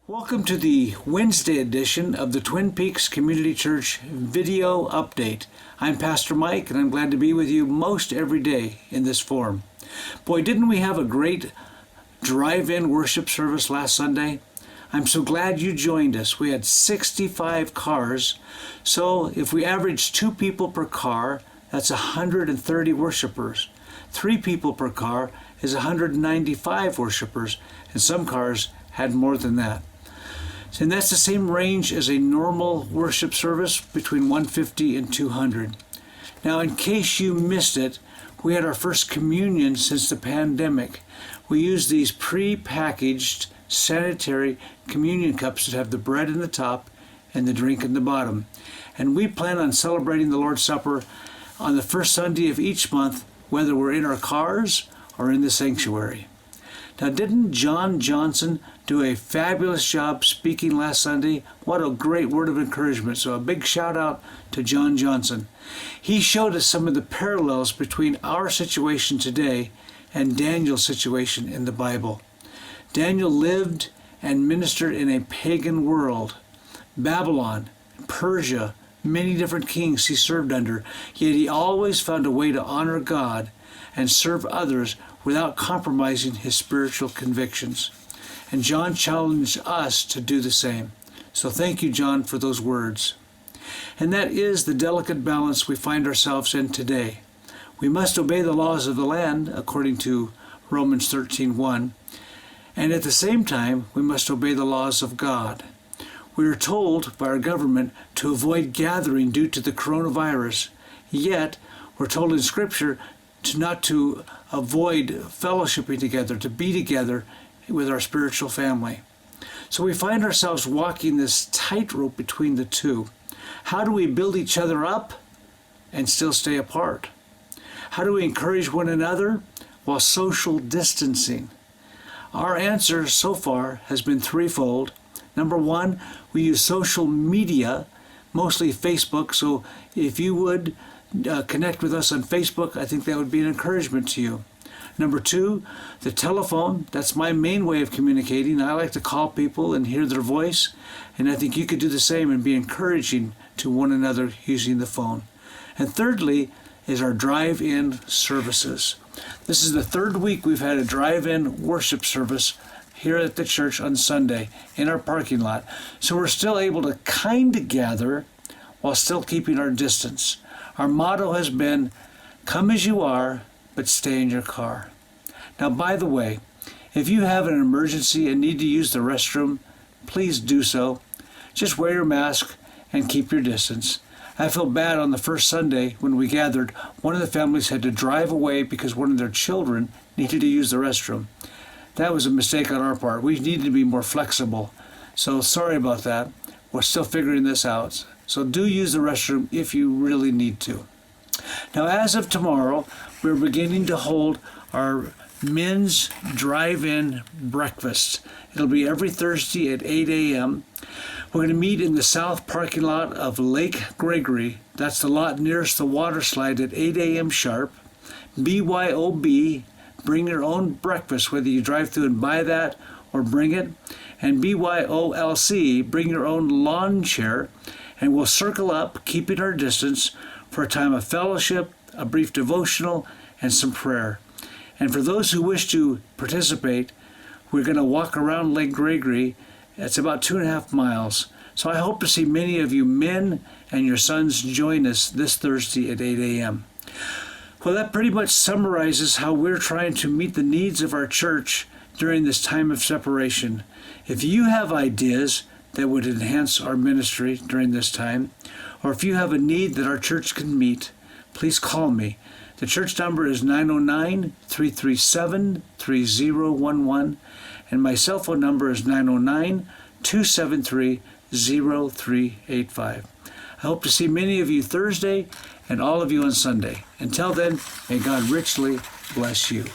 Welcome to the Wednesday edition of the Twin Peaks Community Church Video Update. I'm Pastor Mike, and I'm glad to be with you most every day in this form. Boy, didn't we have a great drive-in worship service last Sunday? I'm so glad you joined us. We had 65 cars, so if we average 2 people per car, that's 130 worshipers. 3 people per car is 195 worshipers, and some cars had more than that. And that's the same range as a normal worship service, between 150 and 200. Now, in case you missed it, we had our first communion since the pandemic. We used these pre-packaged sanitary communion cups that have the bread in the top and the drink in the bottom. And we plan on celebrating the Lord's Supper on the first Sunday of each month, whether we're in our cars or in the sanctuary. Now, didn't John Johnson do a fabulous job speaking last Sunday? What a great word of encouragement. So a big shout out to John Johnson. He showed us some of the parallels between our situation today and Daniel's situation in the Bible. Daniel lived and ministered in a pagan world. Babylon, Persia, many different kings he served under, yet he always found a way to honor God and serve others without compromising his spiritual convictions. And John challenged us to do the same. So thank you, John, for those words. And that is the delicate balance we find ourselves in today. We must obey the laws of the land, according to Romans 13:1, and at the same time, we must obey the laws of God. We are told by our government to avoid gathering due to the coronavirus, yet we're told in Scripture not to avoid fellowshipping together, to be together with our spiritual family. So we find ourselves walking this tightrope between the two. How do we build each other up and still stay apart? How do we encourage one another while social distancing? Our answer so far has been threefold. Number one, we use social media, mostly Facebook, so if you would connect with us on Facebook, I think that would be an encouragement to you. Number two, the telephone. That's my main way of communicating. I like to call people and hear their voice, and I think you could do the same and be encouraging to one another using the phone. And thirdly is our drive-in services. This is the third week we've had a drive-in worship service here at the church on Sunday in our parking lot. So we're still able to kind of gather while still keeping our distance. Our motto has been, come as you are, but stay in your car. Now, by the way, if you have an emergency and need to use the restroom, please do so. Just wear your mask and keep your distance. I feel bad on the first Sunday when we gathered, one of the families had to drive away because one of their children needed to use the restroom. That was a mistake on our part. We needed to be more flexible. So sorry about that. We're still figuring this out. So do use the restroom if you really need to. Now, as of tomorrow, we're beginning to hold our men's drive-in breakfast. It'll be every Thursday at 8 a.m. We're going to meet in the south parking lot of Lake Gregory. That's the lot nearest the water slide at 8 a.m. sharp. BYOB, bring your own breakfast, whether you drive through and buy that or bring it. And BYOLC, bring your own lawn chair. And we'll circle up, keeping our distance, for a time of fellowship, a brief devotional, and some prayer. And for those who wish to participate, we're going to walk around Lake Gregory. It's about 2.5 miles. So I hope to see many of you men and your sons join us this Thursday at 8 a.m. Well, that pretty much summarizes how we're trying to meet the needs of our church during this time of separation. If you have ideas that would enhance our ministry during this time, or if you have a need that our church can meet, please call me. The church number is 909-337-3011, and my cell phone number is 909-273-0385. I hope to see many of you Thursday and all of you on Sunday. Until then, may God richly bless you.